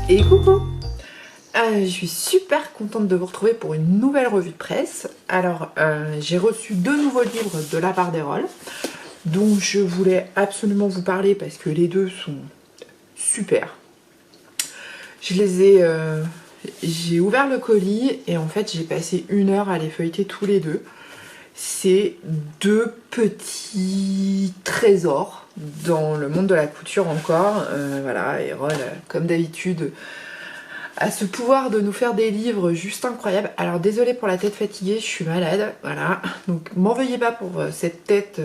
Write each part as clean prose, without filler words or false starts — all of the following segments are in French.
Et coucou, je suis super contente de vous retrouver pour une nouvelle revue de presse. Alors, j'ai reçu 2 nouveaux livres de la part d'Erol, dont je voulais absolument vous parler parce que les deux sont super. Je les ai... j'ai ouvert le colis et en fait j'ai passé 1 heure à les feuilleter tous les deux. C'est 2 petits trésors dans le monde de la couture encore. Voilà, Erol, comme d'habitude, a ce pouvoir de nous faire des livres juste incroyables. Alors désolée pour la tête fatiguée, je suis malade, voilà. Donc m'en veuillez pas pour cette tête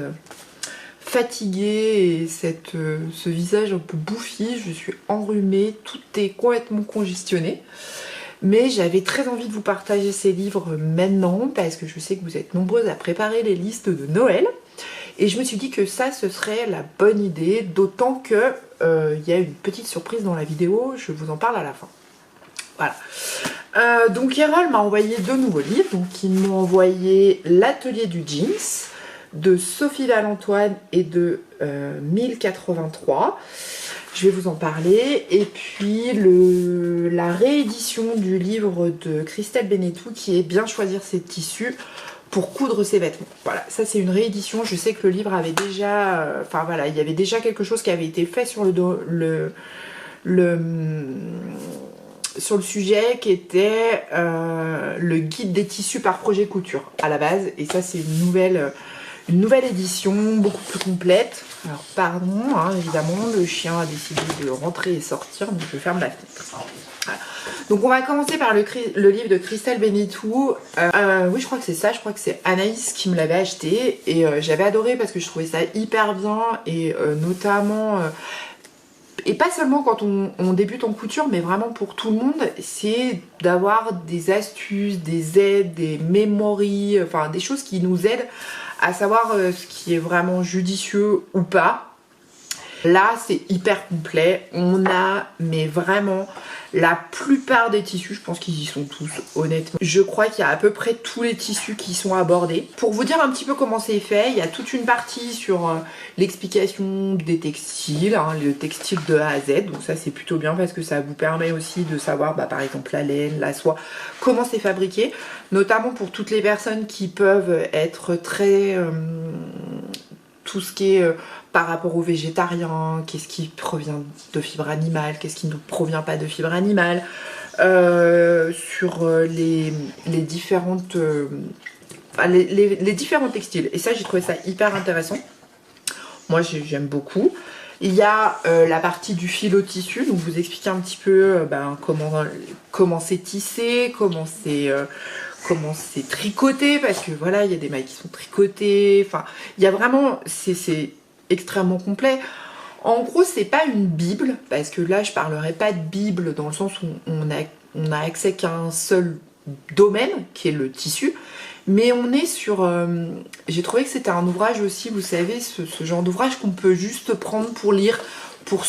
fatiguée et ce visage un peu bouffi. Je suis enrhumée, tout est complètement congestionné. Mais j'avais très envie de vous partager ces livres maintenant parce que je sais que vous êtes nombreuses à préparer les listes de Noël. Et je me suis dit que ça, ce serait la bonne idée, d'autant que y a une petite surprise dans la vidéo, je vous en parle à la fin. Voilà. Donc Erol m'a envoyé 2 nouveaux livres. Donc ils m'ont envoyé L'Atelier du Jeans de Sophie Valentoine et de 1083. Je vais vous en parler. Et puis la réédition du livre de Christelle Benetou qui est Bien choisir ses tissus pour coudre ses vêtements. Voilà, ça c'est une réédition. Je sais que le livre avait déjà... Enfin voilà, il y avait déjà quelque chose qui avait été fait sur sur le sujet qui était le guide des tissus par projet couture à la base. Et ça c'est une nouvelle édition, beaucoup plus complète. Alors pardon, hein, évidemment, le chien a décidé de rentrer et sortir, donc je ferme la fenêtre. Voilà. Donc on va commencer par le livre de Christelle Benetou. Oui, je crois que c'est ça, je crois que c'est Anaïs qui me l'avait acheté. Et j'avais adoré parce que je trouvais ça hyper bien. Et notamment... et pas seulement quand on débute en couture, mais vraiment pour tout le monde, c'est d'avoir des astuces, des aides, des mémories, enfin des choses qui nous aident à savoir ce qui est vraiment judicieux ou pas. Là, c'est hyper complet. On a, mais vraiment, la plupart des tissus, je pense qu'ils y sont tous, honnêtement. Je crois qu'il y a à peu près tous les tissus qui sont abordés. Pour vous dire un petit peu comment c'est fait, il y a toute une partie sur l'explication des textiles, hein, le textile de A à Z. Donc ça, c'est plutôt bien parce que ça vous permet aussi de savoir, par exemple, la laine, la soie, comment c'est fabriqué. Notamment pour toutes les personnes qui peuvent être très... tout ce qui est par rapport aux végétariens, qu'est-ce qui provient de fibres animales, qu'est-ce qui ne provient pas de fibres animales, sur les différentes les différents textiles. Et ça, j'ai trouvé ça hyper intéressant. Moi, j'aime beaucoup. Il y a la partie du fil au tissu, donc vous expliquer un petit peu comment c'est tissé, comment c'est tricoté, parce que voilà, il y a des mailles qui sont tricotées, enfin, il y a vraiment, c'est extrêmement complet. En gros, c'est pas une bible, parce que là, je parlerai pas de bible dans le sens où on a accès qu'à un seul domaine, qui est le tissu, mais on est sur... j'ai trouvé que c'était un ouvrage aussi, vous savez, ce genre d'ouvrage qu'on peut juste prendre pour lire, pour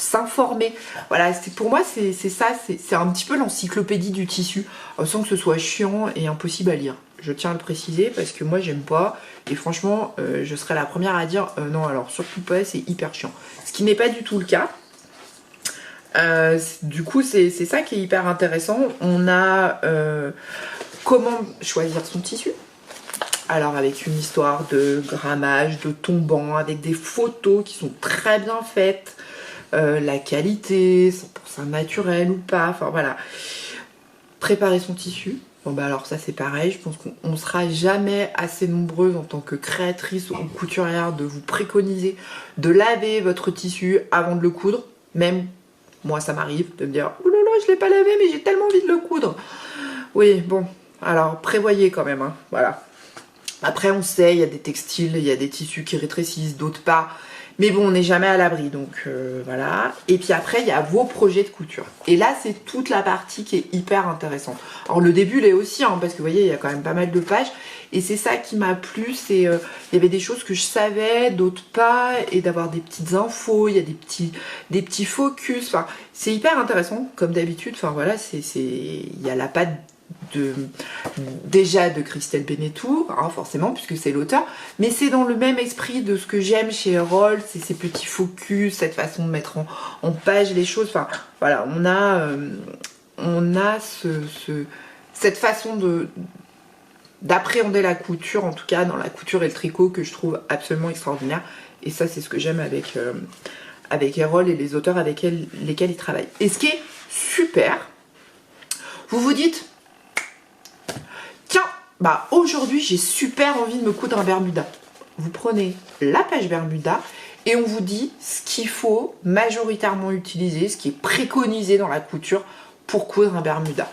s'informer. Voilà, pour moi, c'est ça, c'est un petit peu l'encyclopédie du tissu, sans que ce soit chiant et impossible à lire. Je tiens à le préciser parce que moi, j'aime pas. Et franchement, je serais la première à dire non, alors surtout pas, c'est hyper chiant. Ce qui n'est pas du tout le cas. Du coup, c'est ça qui est hyper intéressant. On a comment choisir son tissu. Alors avec une histoire de grammage, de tombant, avec des photos qui sont très bien faites, la qualité, 100% naturel ou pas, enfin voilà. Préparer son tissu. Bon alors ça c'est pareil, je pense qu'on sera jamais assez nombreuses en tant que créatrice ou couturière de vous préconiser de laver votre tissu avant de le coudre. Même moi ça m'arrive de me dire « Oh là là, je l'ai pas lavé mais j'ai tellement envie de le coudre ». Oui, bon, alors prévoyez quand même, hein, voilà. Après, on sait, il y a des textiles, il y a des tissus qui rétrécissent, d'autres pas. Mais bon, on n'est jamais à l'abri, donc voilà. Et puis après, il y a vos projets de couture. Et là, c'est toute la partie qui est hyper intéressante. Alors le début l'est aussi, hein, parce que vous voyez, il y a quand même pas mal de pages. Et c'est ça qui m'a plu, c'est il y avait des choses que je savais, d'autres pas, et d'avoir des petites infos, il y a des petits focus. Enfin, c'est hyper intéressant, comme d'habitude. Enfin voilà, il y a la patte déjà de Christelle Bennetou, hein, forcément, puisque c'est l'auteur, mais c'est dans le même esprit de ce que j'aime chez Erol, c'est ces petits focus, cette façon de mettre en page les choses, enfin, voilà, on a cette façon d'appréhender la couture, en tout cas dans la couture et le tricot, que je trouve absolument extraordinaire, et ça, c'est ce que j'aime avec Erol et les auteurs avec lesquels il travaille. Et ce qui est super, vous vous dites, tiens, bah aujourd'hui j'ai super envie de me coudre un Bermuda. Vous prenez la page Bermuda et on vous dit ce qu'il faut majoritairement utiliser, ce qui est préconisé dans la couture pour coudre un Bermuda.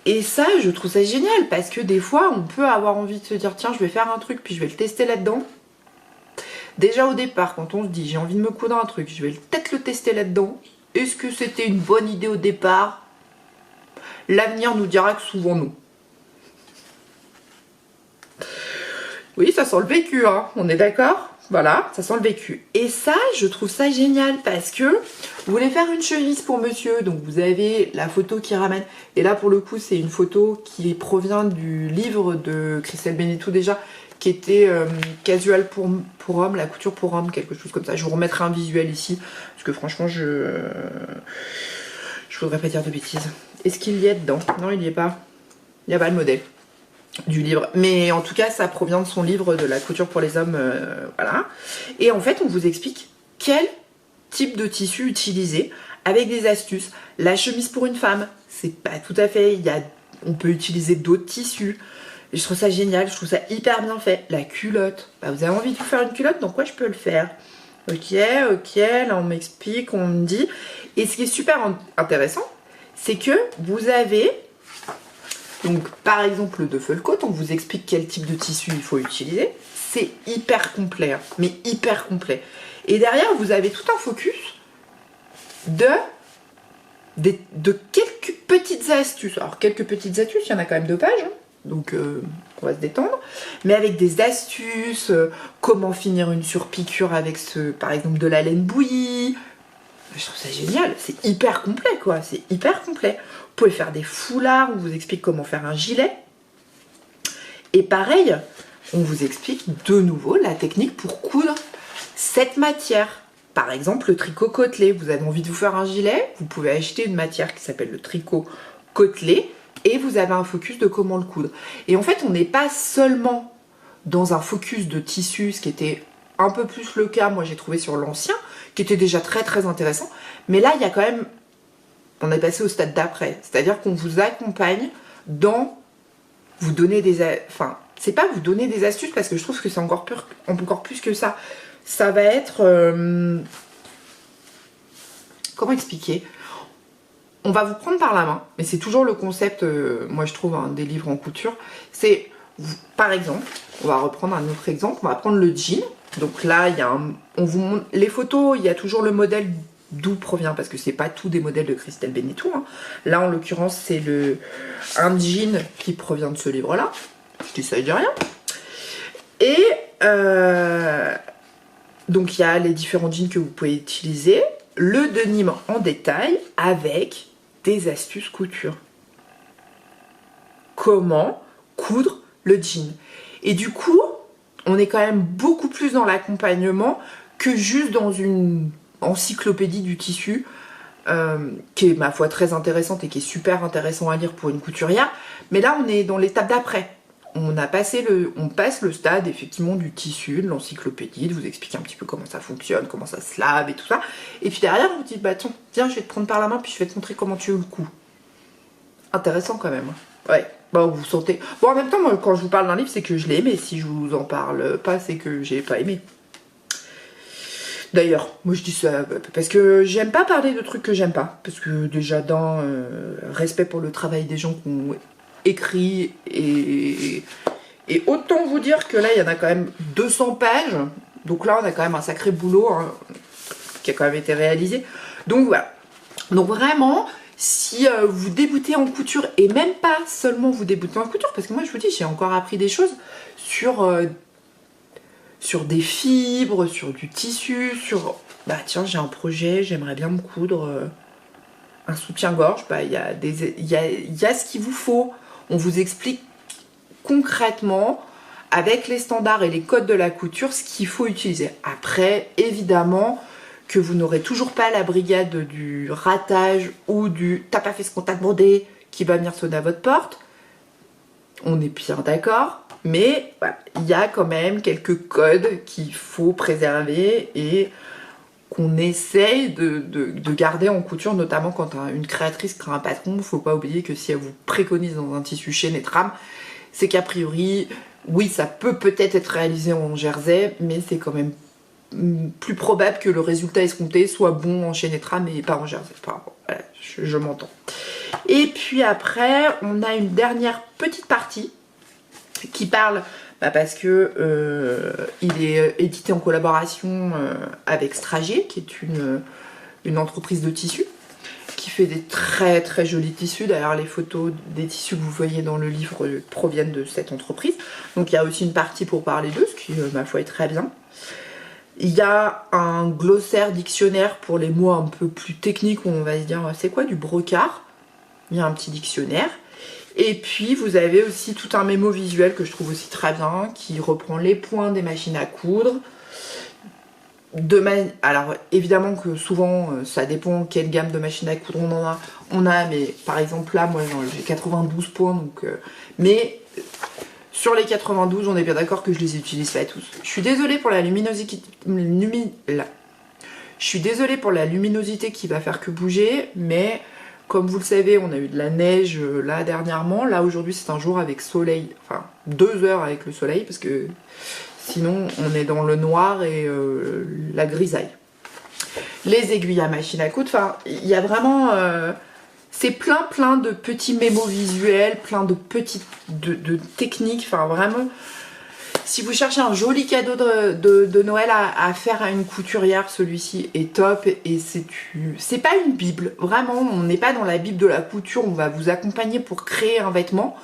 Et ça, je trouve ça génial parce que des fois, on peut avoir envie de se dire, tiens, je vais faire un truc puis je vais le tester là-dedans. Déjà au départ, quand on se dit, j'ai envie de me coudre un truc, je vais peut-être le tester là-dedans. Est-ce que c'était une bonne idée au départ? L'avenir nous dira que souvent non. Oui, ça sent le vécu, hein, on est d'accord? Voilà, ça sent le vécu. Et ça, je trouve ça génial parce que vous voulez faire une chemise pour monsieur, donc vous avez la photo qui ramène. Et là, pour le coup, c'est une photo qui provient du livre de Christelle Bennetou déjà, qui était Casual pour homme, la couture pour homme, quelque chose comme ça. Je vous remettrai un visuel ici, parce que franchement, je voudrais pas dire de bêtises. Est-ce qu'il y est dedans? Non, il n'y est pas. Il n'y a pas le modèle du livre, mais en tout cas ça provient de son livre de la couture pour les hommes, voilà. Et en fait on vous explique quel type de tissu utiliser avec des astuces. La chemise pour une femme, c'est pas tout à fait, on peut utiliser d'autres tissus. Et je trouve ça génial, je trouve ça hyper bien fait. La culotte, bah, vous avez envie de vous faire une culotte, donc quoi je peux le faire? Ok, là on m'explique, on me dit. Et ce qui est super intéressant, c'est que vous avez, donc par exemple le duffel coat, on vous explique quel type de tissu il faut utiliser. C'est hyper complet, hein, mais hyper complet. Et derrière, vous avez tout un focus de quelques petites astuces. Alors quelques petites astuces, il y en a quand même 2 pages, hein, donc on va se détendre. Mais avec des astuces, comment finir une surpiqûre avec par exemple de la laine bouillie. Je trouve ça génial, c'est hyper complet quoi, c'est hyper complet. Vous pouvez faire des foulards, on vous explique comment faire un gilet. Et pareil, on vous explique de nouveau la technique pour coudre cette matière. Par exemple, le tricot côtelé. Vous avez envie de vous faire un gilet, vous pouvez acheter une matière qui s'appelle le tricot côtelé et vous avez un focus de comment le coudre. Et en fait, on n'est pas seulement dans un focus de tissu, ce qui était un peu plus le cas, moi j'ai trouvé sur l'ancien, qui était déjà très très intéressant. Mais là, il y a quand même, on est passé au stade d'après. C'est-à-dire qu'on vous accompagne dans vous donner enfin, c'est pas vous donner des astuces parce que je trouve que c'est encore plus que ça. Ça va être, comment expliquer? On va vous prendre par la main, mais c'est toujours le concept, moi je trouve, hein, des livres en couture. C'est, par exemple, on va reprendre un autre exemple, on va prendre le jean. Donc là, on vous montre les photos, il y a toujours le modèle d'où provient, parce que c'est pas tous des modèles de Christelle Bennetou, hein. Là, en l'occurrence, c'est un jean qui provient de ce livre-là. Je dis ça, je dis rien. Et donc, il y a les différents jeans que vous pouvez utiliser. Le denim en détail avec des astuces couture. Comment coudre le jean. Et du coup, on est quand même beaucoup plus dans l'accompagnement que juste dans une encyclopédie du tissu qui est, ma foi, très intéressante et qui est super intéressant à lire pour une couturière. Mais là, on est dans l'étape d'après. On passe le stade, effectivement, du tissu, de l'encyclopédie, de vous expliquer un petit peu comment ça fonctionne, comment ça se lave et tout ça. Et puis derrière, on vous dit, bah tiens, je vais te prendre par la main, puis je vais te montrer comment tu le couds. Intéressant quand même. Ouais. Bon, vous sentez. Bon, en même temps, moi, quand je vous parle d'un livre, c'est que je l'ai aimé. Si je vous en parle pas, c'est que j'ai pas aimé. D'ailleurs, moi je dis ça parce que j'aime pas parler de trucs que j'aime pas. Parce que déjà, dans respect pour le travail des gens qui ont écrit, et autant vous dire que là, il y en a quand même 200 pages. Donc là, on a quand même un sacré boulot, hein, qui a quand même été réalisé. Donc voilà. Donc vraiment, si vous débutez en couture, et même pas seulement vous débutez en couture, parce que moi je vous dis, j'ai encore appris des choses sur des fibres, sur du tissu, sur, bah tiens, j'ai un projet, j'aimerais bien me coudre un soutien-gorge, bah il y a ce qu'il vous faut. on vous explique concrètement, avec les standards et les codes de la couture, ce qu'il faut utiliser. Après, évidemment, que vous n'aurez toujours pas la brigade du ratage ou du « t'as pas fait ce qu'on t'a demandé » qui va venir sonner à votre porte. On est bien d'accord, mais voilà, il y a quand même quelques codes qu'il faut préserver et qu'on essaye de garder en couture, notamment quand une créatrice crée un patron. Il ne faut pas oublier que si elle vous préconise dans un tissu chaîne et trame, c'est qu'a priori, oui, ça peut peut-être être réalisé en jersey, mais c'est quand même plus probable que le résultat escompté soit bon en chaîne et trame et pas en jersey. Enfin, voilà, je m'entends. Et puis après, on a une dernière petite partie qui parle, parce que il est édité en collaboration avec Stragier, qui est une entreprise de tissus, qui fait des très très jolis tissus. D'ailleurs, les photos des tissus que vous voyez dans le livre proviennent de cette entreprise. Donc il y a aussi une partie pour parler d'eux, ce qui, ma foi, est très bien. Il y a un glossaire dictionnaire pour les mots un peu plus techniques, où on va se dire, c'est quoi du brocart? Il y a un petit dictionnaire. Et puis vous avez aussi tout un mémo visuel que je trouve aussi très bien, qui reprend les points des machines à coudre. Alors évidemment que souvent ça dépend quelle gamme de machines à coudre on a, mais par exemple là, moi j'ai 92 points, donc mais sur les 92, on est bien d'accord que je les utilise pas tous. Je suis désolée pour la luminosité. Je suis désolée pour la luminosité qui va faire que bouger, mais comme vous le savez, on a eu de la neige là dernièrement. Là aujourd'hui c'est un jour avec soleil, enfin 2 heures avec le soleil, parce que sinon on est dans le noir et la grisaille. Les aiguilles à machine à coudre, enfin il y a vraiment... c'est plein de petits mémos visuels, plein de petites de techniques, enfin vraiment... Si vous cherchez un joli cadeau de Noël à faire à une couturière, celui-ci est top. Et c'est pas une bible, vraiment, on n'est pas dans la bible de la couture, on va vous accompagner pour créer un vêtement,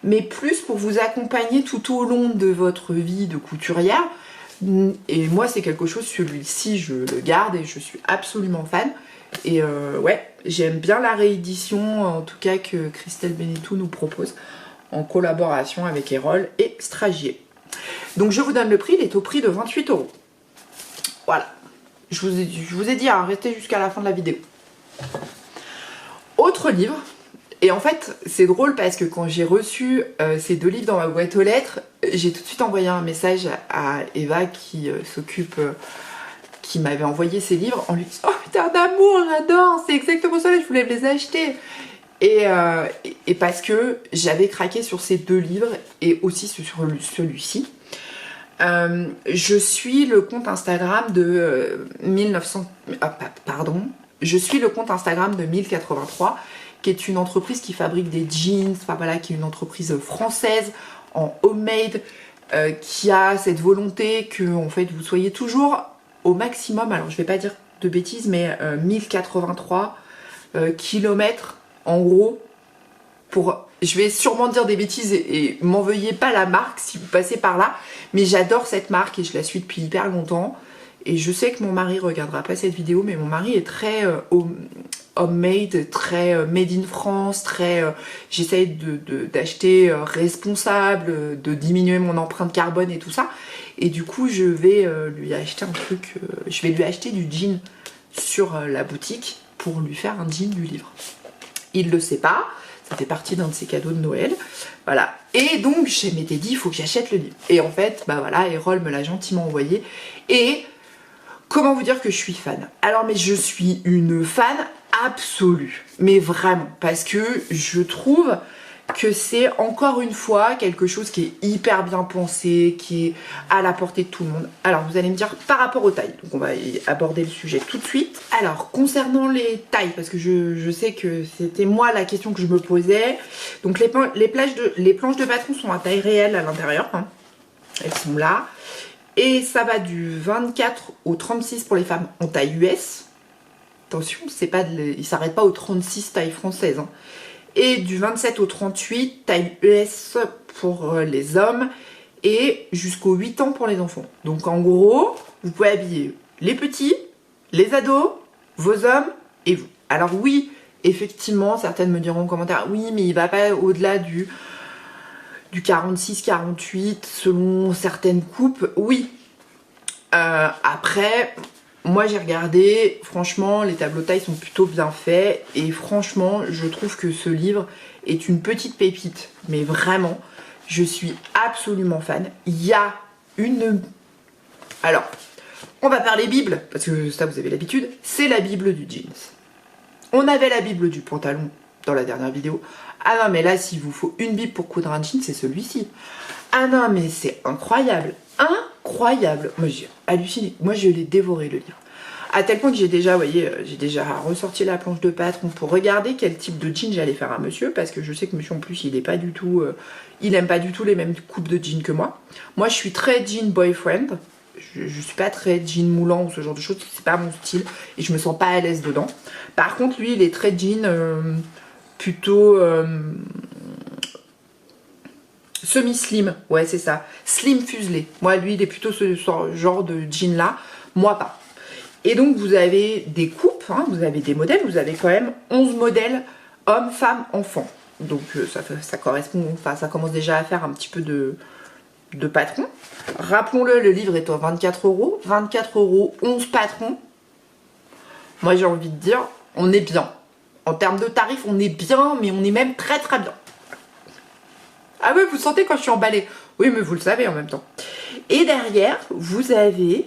mais plus pour vous accompagner tout au long de votre vie de couturière. Et moi c'est quelque chose, celui-ci je le garde et je suis absolument fan. Et ouais, j'aime bien la réédition, en tout cas que Christelle Bénétou nous propose, en collaboration avec Erol et Stragier. Donc je vous donne le prix, il est au prix de 28 €. Voilà, je vous ai dit à rester jusqu'à la fin de la vidéo. Autre livre, et en fait c'est drôle parce que quand j'ai reçu ces 2 livres dans ma boîte aux lettres, j'ai tout de suite envoyé un message à Eva qui s'occupe... qui m'avait envoyé ces livres en lui disant « Oh putain d'amour, j'adore, c'est exactement ça, je voulais me les acheter !» Et parce que j'avais craqué sur ces 2 livres et aussi sur celui-ci. Je suis le compte Instagram de je suis le compte Instagram de 1083, qui est une entreprise qui fabrique des jeans, enfin voilà, qui est une entreprise française en homemade, qui a cette volonté que en fait vous soyez toujours au maximum, alors je vais pas dire de bêtises, mais 1083 kilomètres en gros, je vais sûrement dire des bêtises et m'en veuillez pas la marque si vous passez par là, mais j'adore cette marque et je la suis depuis hyper longtemps. Et je sais que mon mari regardera pas cette vidéo, mais mon mari est très homemade, très made in France, très j'essaye d'acheter responsable, de diminuer mon empreinte carbone et tout ça. Et du coup je vais lui acheter un truc, je vais lui acheter du jean sur la boutique pour lui faire un jean du livre. Il le sait pas, ça fait partie d'un de ses cadeaux de Noël, voilà. Et donc je m'étais dit il faut que j'achète le livre. Et en fait bah voilà, Erol me l'a gentiment envoyé. Et comment vous dire que je suis fan? Alors mais je suis une fan absolue, mais vraiment, parce que je trouve que c'est encore une fois quelque chose qui est hyper bien pensé, qui est à la portée de tout le monde. Alors vous allez me dire par rapport aux tailles, donc on va aborder le sujet tout de suite. Alors concernant les tailles, parce que je sais que c'était moi la question que je me posais, donc les planches de patron sont à taille réelle à l'intérieur, hein. Elles sont là, et ça va du 24 au 36 pour les femmes en taille US. Attention, il s'arrête pas au 36 taille française, hein. Et du 27 au 38, taille US pour les hommes, et jusqu'aux 8 ans pour les enfants. Donc en gros, vous pouvez habiller les petits, les ados, vos hommes et vous. Alors oui, effectivement, certaines me diront en commentaire, oui, mais il va pas au-delà du du 46-48 selon certaines coupes, oui. Après, moi j'ai regardé, franchement les tableaux de taille sont plutôt bien faits et franchement je trouve que ce livre est une petite pépite, mais vraiment je suis absolument fan. Il y a une... Alors, on va parler Bible, parce que ça vous avez l'habitude, c'est la Bible du jeans. On avait la Bible du pantalon dans la dernière vidéo. Ah non mais là s'il vous faut une Bible pour coudre un jean, c'est celui-ci. Ah non mais c'est incroyable, incroyable. Moi j'ai halluciné, moi je l'ai dévoré le livre. À tel point que j'ai déjà, vous voyez, j'ai déjà ressorti la planche de patron pour regarder quel type de jean j'allais faire à monsieur, parce que je sais que monsieur en plus il est pas du tout, il aime pas du tout les mêmes coupes de jean que moi. Moi je suis très jean boyfriend, je suis pas très jean moulant ou ce genre de choses, c'est pas mon style et je me sens pas à l'aise dedans. Par contre lui il est très jean plutôt semi-slim, ouais c'est ça, slim fuselé. Moi lui il est plutôt ce genre de jean là, moi pas. Et donc vous avez des coupes, hein, vous avez des modèles, vous avez quand même 11 modèles hommes, femmes, enfants. Donc ça correspond, enfin ça commence déjà à faire un petit peu de patron. Rappelons-le, le livre est à 24 €. 24 €, 11 patrons. Moi j'ai envie de dire, on est bien. En termes de tarifs, on est bien, mais on est même très très bien. Ah oui, vous sentez quand je suis emballée. Oui, mais vous le savez en même temps. Et derrière, vous avez...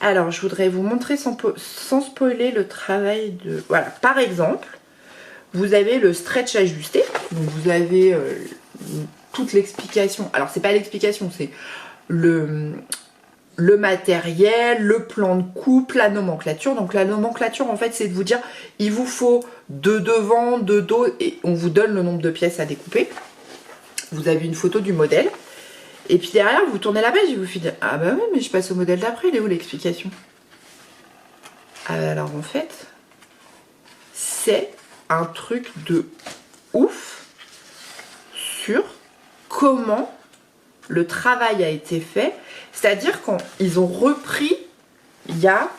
Alors, je voudrais vous montrer sans spoiler le travail de... Voilà, par exemple, vous avez le stretch ajusté. Donc, vous avez toute l'explication. Alors, c'est pas l'explication, c'est le matériel, le plan de coupe, la nomenclature. Donc, la nomenclature, en fait, c'est de vous dire, il vous faut de devant, de dos, et on vous donne le nombre de pièces à découper. Vous avez une photo du modèle. Et puis derrière, vous tournez la page et vous faites « Ah bah oui, mais je passe au modèle d'après, il est où l'explication ?» Alors en fait, c'est un truc de ouf sur comment le travail a été fait. C'est-à-dire quand ils ont repris, il y a...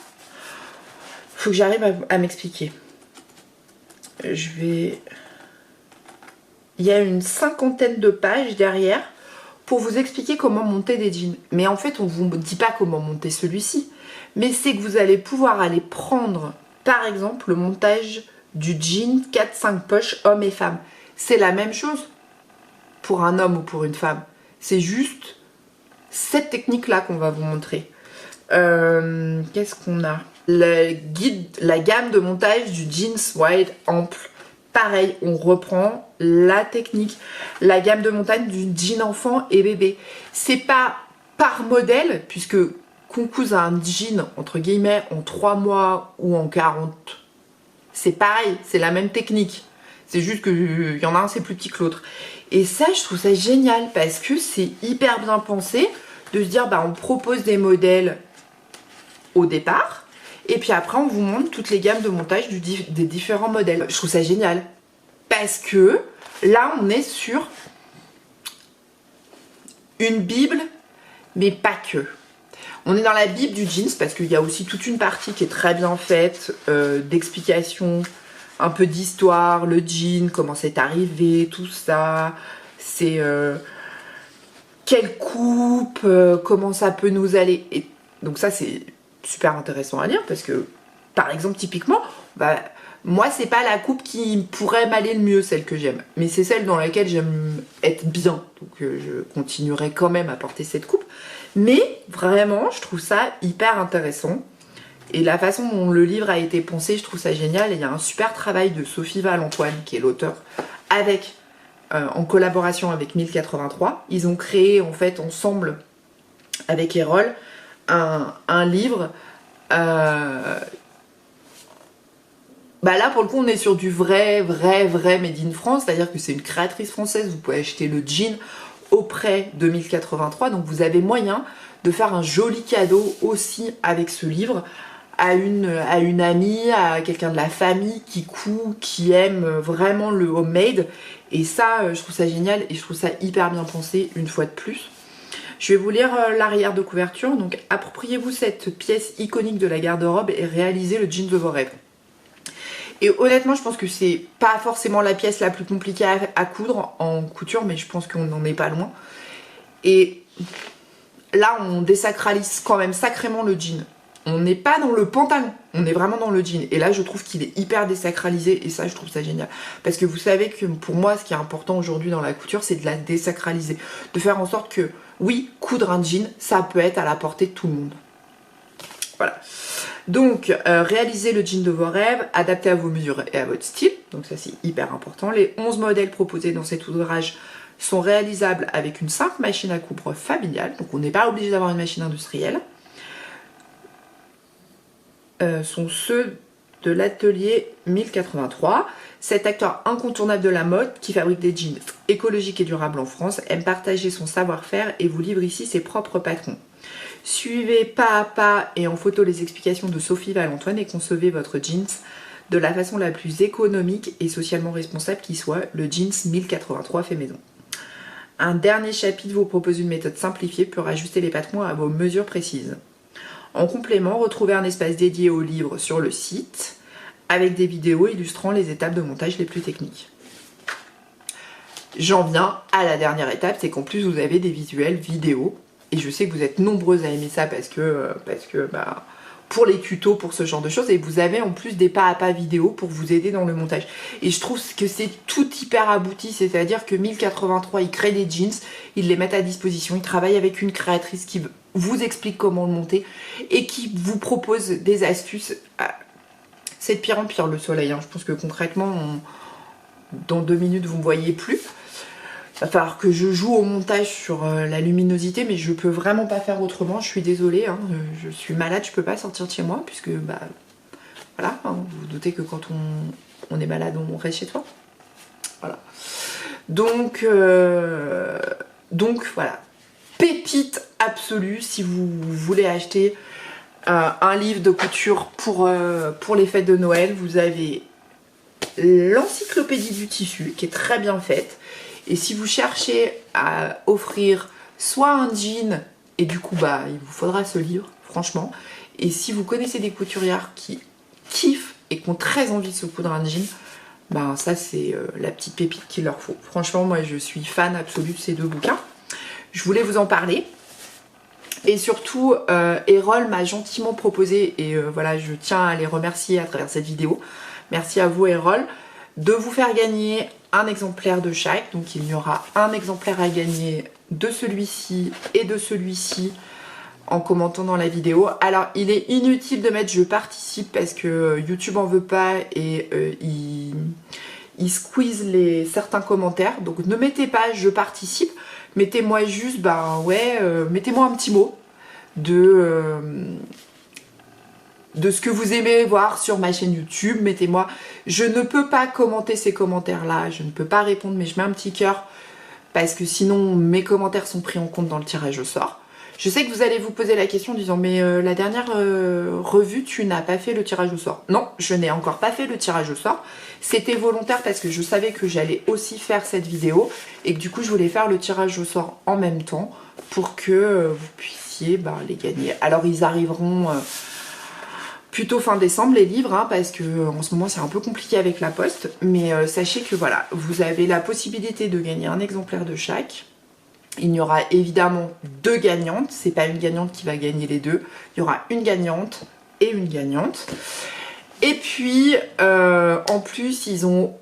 Faut que j'arrive à m'expliquer. Il y a une 50aine de pages derrière pour vous expliquer comment monter des jeans. Mais en fait, on ne vous dit pas comment monter celui-ci. Mais c'est que vous allez pouvoir aller prendre, par exemple, le montage du jean 4-5 poches homme et femme. C'est la même chose pour un homme ou pour une femme. C'est juste cette technique-là qu'on va vous montrer. Qu'est-ce qu'on a? Le guide, la gamme de montage du jeans wide ample. Pareil, on reprend la technique, la gamme de montagne du jean enfant et bébé. C'est pas par modèle, puisque qu'on couse un jean, entre guillemets, en 3 mois ou en 40, c'est pareil, c'est la même technique. C'est juste qu'il y en a un, c'est plus petit que l'autre. Et ça, je trouve ça génial, parce que c'est hyper bien pensé de se dire, bah, on propose des modèles au départ, et puis après, on vous montre toutes les gammes de montage des différents modèles. Je trouve ça génial. Parce que là, on est sur une Bible, mais pas que. On est dans la Bible du jeans, parce qu'il y a aussi toute une partie qui est très bien faite, d'explications, un peu d'histoire, le jean, comment c'est arrivé, tout ça. C'est quelle coupe, comment ça peut nous aller. Et donc ça, c'est super intéressant à lire parce que, par exemple, typiquement, bah, moi, c'est pas la coupe qui pourrait m'aller le mieux, celle que j'aime. Mais c'est celle dans laquelle j'aime être bien. Donc, je continuerai quand même à porter cette coupe. Mais, vraiment, je trouve ça hyper intéressant. Et la façon dont le livre a été pensé, je trouve ça génial. Et il y a un super travail de Sophie Valentoine, qui est l'auteur, en collaboration avec 1083. Ils ont créé, en fait, ensemble, avec Erol, un livre... Bah là, pour le coup, on est sur du vrai Made in France, c'est-à-dire que c'est une créatrice française, vous pouvez acheter le jean auprès de 1083, donc vous avez moyen de faire un joli cadeau aussi avec ce livre à une amie, à quelqu'un de la famille qui coud, qui aime vraiment le homemade, et ça, je trouve ça génial, et je trouve ça hyper bien pensé, une fois de plus. Je vais vous lire l'arrière de couverture, donc appropriez-vous cette pièce iconique de la garde-robe et réalisez le jean de vos rêves. Et honnêtement, je pense que c'est pas forcément la pièce la plus compliquée à coudre en couture, mais je pense qu'on n'en est pas loin. Et là, on désacralise quand même sacrément le jean. On n'est pas dans le pantalon, on est vraiment dans le jean. Et là, je trouve qu'il est hyper désacralisé et ça, je trouve ça génial. Parce que vous savez que pour moi, ce qui est important aujourd'hui dans la couture, c'est de la désacraliser. De faire en sorte que, oui, coudre un jean, ça peut être à la portée de tout le monde. Voilà. Donc, réalisez le jean de vos rêves, adapté à vos mesures et à votre style. Donc ça, c'est hyper important. Les 11 modèles proposés dans cet ouvrage sont réalisables avec une simple machine à coudre familiale. Donc, on n'est pas obligé d'avoir une machine industrielle. Sont ceux de l'atelier 1083. Cet acteur incontournable de la mode qui fabrique des jeans écologiques et durables en France aime partager son savoir-faire et vous livre ici ses propres patrons. Suivez pas à pas et en photo les explications de Sophie Valentoine et concevez votre jeans de la façon la plus économique et socialement responsable qui soit, le jeans 1083 fait maison. Un dernier chapitre vous propose une méthode simplifiée pour ajuster les patrons à vos mesures précises. En complément, retrouvez un espace dédié au livre sur le site avec des vidéos illustrant les étapes de montage les plus techniques. J'en viens à la dernière étape, c'est qu'en plus vous avez des visuels vidéo. Et je sais que vous êtes nombreuses à aimer ça parce que pour les tutos, pour ce genre de choses, et vous avez en plus des pas à pas vidéo pour vous aider dans le montage. Et je trouve que c'est tout hyper abouti, c'est-à-dire que 1083, ils créent des jeans, ils les mettent à disposition, ils travaillent avec une créatrice qui vous explique comment le monter et qui vous propose des astuces. C'est de pire en pire le soleil, hein. Je pense que concrètement, dans 2 minutes, vous ne me voyez plus. Il va falloir que je joue au montage sur la luminosité, mais je peux vraiment pas faire autrement, je suis désolée, hein, je suis malade, je peux pas sortir de chez moi, puisque voilà, hein, vous vous doutez que quand on est malade, on reste chez toi. Voilà. Donc voilà, pépite absolue si vous voulez acheter un livre de couture pour les fêtes de Noël. Vous avez l'encyclopédie du tissu qui est très bien faite. Et si vous cherchez à offrir soit un jean, et du coup il vous faudra ce livre, franchement. Et si vous connaissez des couturières qui kiffent et qui ont très envie de se coudre un jean, ça c'est la petite pépite qu'il leur faut. Franchement, moi je suis fan absolue de ces 2 bouquins. Je voulais vous en parler. Et surtout, Erol m'a gentiment proposé, et voilà, je tiens à les remercier à travers cette vidéo. Merci à vous Erol, de vous faire gagner un exemplaire de chaque. Donc il y aura un exemplaire à gagner de celui-ci et de celui-ci en commentant dans la vidéo. Alors il est inutile de mettre je participe parce que YouTube en veut pas et il squeeze certains commentaires. Donc ne mettez pas je participe, mettez-moi juste mettez-moi un petit mot de ce que vous aimez voir sur ma chaîne YouTube. Mettez-moi, je ne peux pas commenter ces commentaires là, je ne peux pas répondre, mais je mets un petit cœur parce que sinon mes commentaires sont pris en compte dans le tirage au sort. Je sais que vous allez vous poser la question en disant mais la dernière revue tu n'as pas fait le tirage au sort. Non, je n'ai encore pas fait le tirage au sort, c'était volontaire parce que je savais que j'allais aussi faire cette vidéo et que du coup je voulais faire le tirage au sort en même temps pour que vous puissiez les gagner. Alors ils arriveront plutôt fin décembre les livres, hein, parce que en ce moment c'est un peu compliqué avec la poste, mais sachez que voilà, vous avez la possibilité de gagner un exemplaire de chaque. Il y aura évidemment 2 gagnantes, c'est pas une gagnante qui va gagner les 2, il y aura une gagnante et une gagnante. Et puis en plus ils ont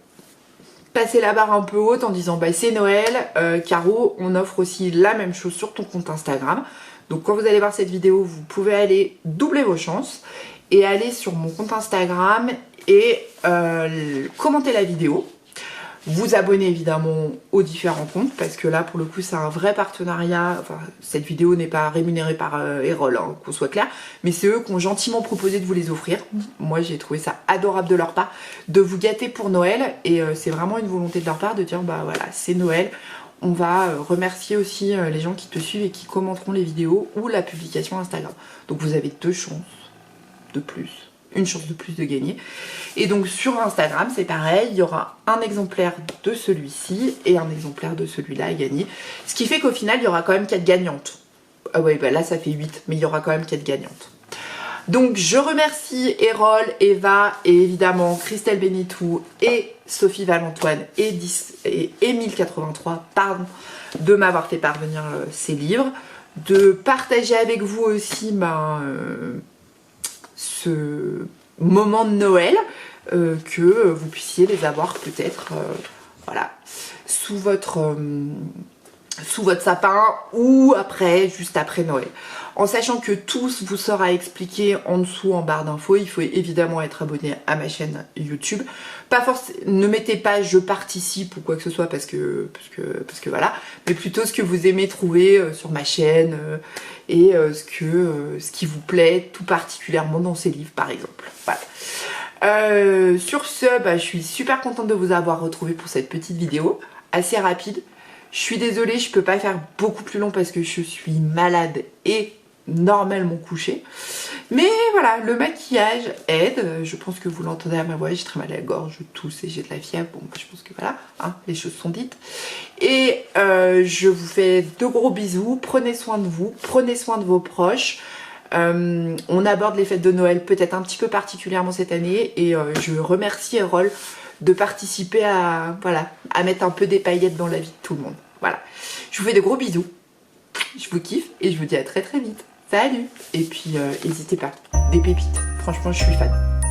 passé la barre un peu haute en disant c'est Noël, Caro, on offre aussi la même chose sur ton compte Instagram. Donc quand vous allez voir cette vidéo, vous pouvez aller doubler vos chances et aller sur mon compte Instagram et commenter la vidéo. Vous abonner évidemment aux différents comptes parce que là pour le coup c'est un vrai partenariat. Enfin, cette vidéo n'est pas rémunérée par Erol, hein, qu'on soit clair, mais c'est eux qui ont gentiment proposé de vous les offrir. Moi j'ai trouvé ça adorable de leur part de vous gâter pour Noël et c'est vraiment une volonté de leur part de dire voilà, c'est Noël. On va remercier aussi les gens qui te suivent et qui commenteront les vidéos ou la publication Instagram. Donc vous avez 2 chances de plus, une chance de plus de gagner. Et donc sur Instagram c'est pareil, il y aura un exemplaire de celui-ci et un exemplaire de celui-là à gagner. Ce qui fait qu'au final il y aura quand même 4 gagnantes. Ah ouais, là ça fait 8, mais il y aura quand même 4 gagnantes. Donc je remercie Erol, Eva et évidemment Christelle Bénitou et Sophie Valentoine et 1083 pardon, de m'avoir fait parvenir ces livres, de partager avec vous aussi ce moment de Noël, que vous puissiez les avoir peut-être voilà, sous votre sapin ou après, juste après Noël. En sachant que tout vous sera expliqué en dessous en barre d'infos, il faut évidemment être abonné à ma chaîne YouTube. Pas forcément, ne mettez pas je participe ou quoi que ce soit parce que voilà, mais plutôt ce que vous aimez trouver sur ma chaîne et ce qui vous plaît tout particulièrement dans ces livres par exemple. Voilà. Sur ce, je suis super contente de vous avoir retrouvé pour cette petite vidéo, assez rapide. Je suis désolée, je peux pas faire beaucoup plus long parce que je suis malade et normalement couchée. Mais voilà, le maquillage aide. Je pense que vous l'entendez à ma voix, j'ai très mal à la gorge, je tousse et j'ai de la fièvre. Bon, je pense que voilà, hein, les choses sont dites. Et je vous fais de gros bisous. Prenez soin de vous, prenez soin de vos proches. On aborde les fêtes de Noël peut-être un petit peu particulièrement cette année. Et je remercie Erol de participer à mettre un peu des paillettes dans la vie de tout le monde. Voilà. Je vous fais de gros bisous. Je vous kiffe et je vous dis à très très vite. Salut. Et puis n'hésitez pas. Des pépites. Franchement, je suis fan.